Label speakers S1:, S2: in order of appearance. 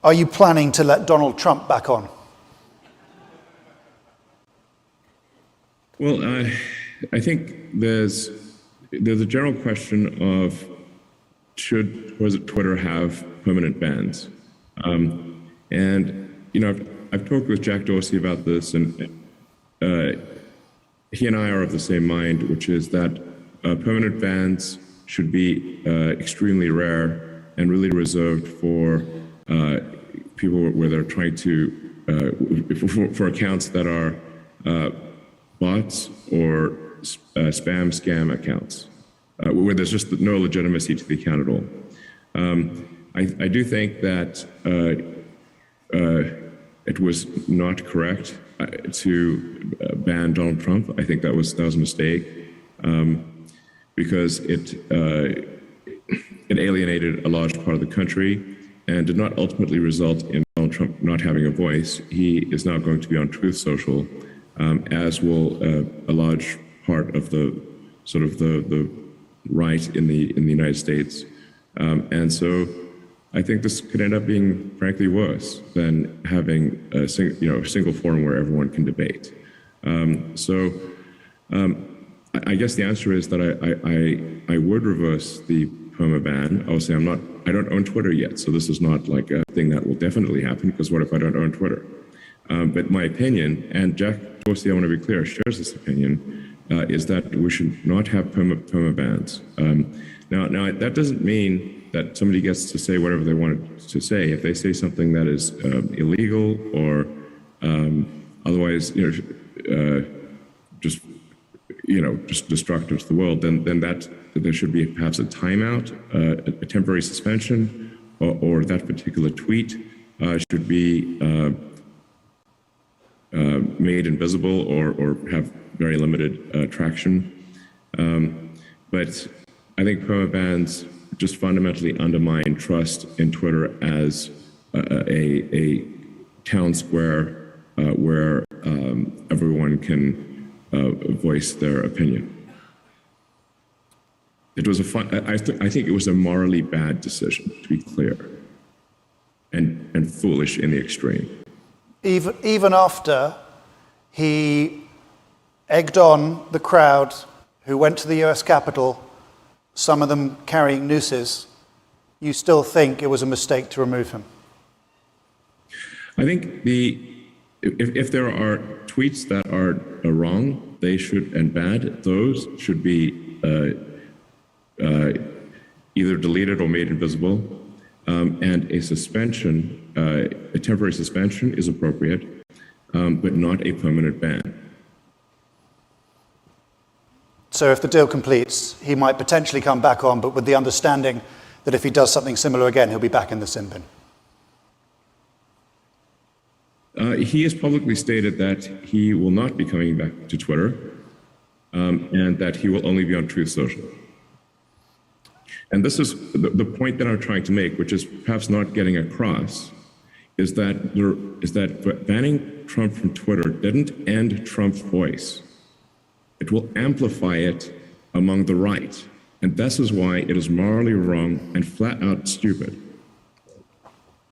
S1: Are you planning to let Donald Trump back on?
S2: Well, I think there's a general question of should Twitter have permanent bans? And I've talked with Jack Dorsey about this, and he and I are of the same mind, which is that permanent bans should be extremely rare and really reserved for people where they're trying to for accounts that are bots or spam scam accounts, where there's just no legitimacy to the account at all. I do think that it was not correct to ban Donald Trump. I think that was a mistake because it alienated a large part of the country and did not ultimately result in Donald Trump not having a voice. He is now going to be on Truth Social, as will a large part of the right in the United States, and so I think this could end up being, frankly, worse than having a single forum where everyone can debate. I guess the answer is that I would reverse the perma ban. I'll say I don't own Twitter yet, so this is not like a thing that will definitely happen, because what if I don't own Twitter? But my opinion, and Jack Dorsey, I want to be clear, shares this opinion, is that we should not have perma bans. Now that doesn't mean that somebody gets to say whatever they want to say. If they say something that is illegal or otherwise, just destructive to the world, then that there should be perhaps a timeout, a temporary suspension, or that particular tweet should be made invisible or have very limited traction. But I think perma bans just fundamentally undermine trust in Twitter as a town square where everyone can voice their opinion. It was I think it was a morally bad decision, to be clear, and foolish in the extreme.
S1: Even after he egged on the crowd who went to the US Capitol, some of them carrying nooses, you still think it was a mistake to remove him?
S2: I think if there are tweets that are wrong, they should, and bad, those should be either deleted or made invisible. And a suspension, a temporary suspension is appropriate, but not a permanent ban.
S1: So if the deal completes, he might potentially come back on, but with the understanding that if he does something similar again, he'll be back in the sin bin.
S2: He has publicly stated that he will not be coming back to Twitter, and that he will only be on Truth Social. And this is the point that I'm trying to make, which is perhaps not getting across, is that banning Trump from Twitter didn't end Trump's voice. It will amplify it among the right. And this is why it is morally wrong and flat out stupid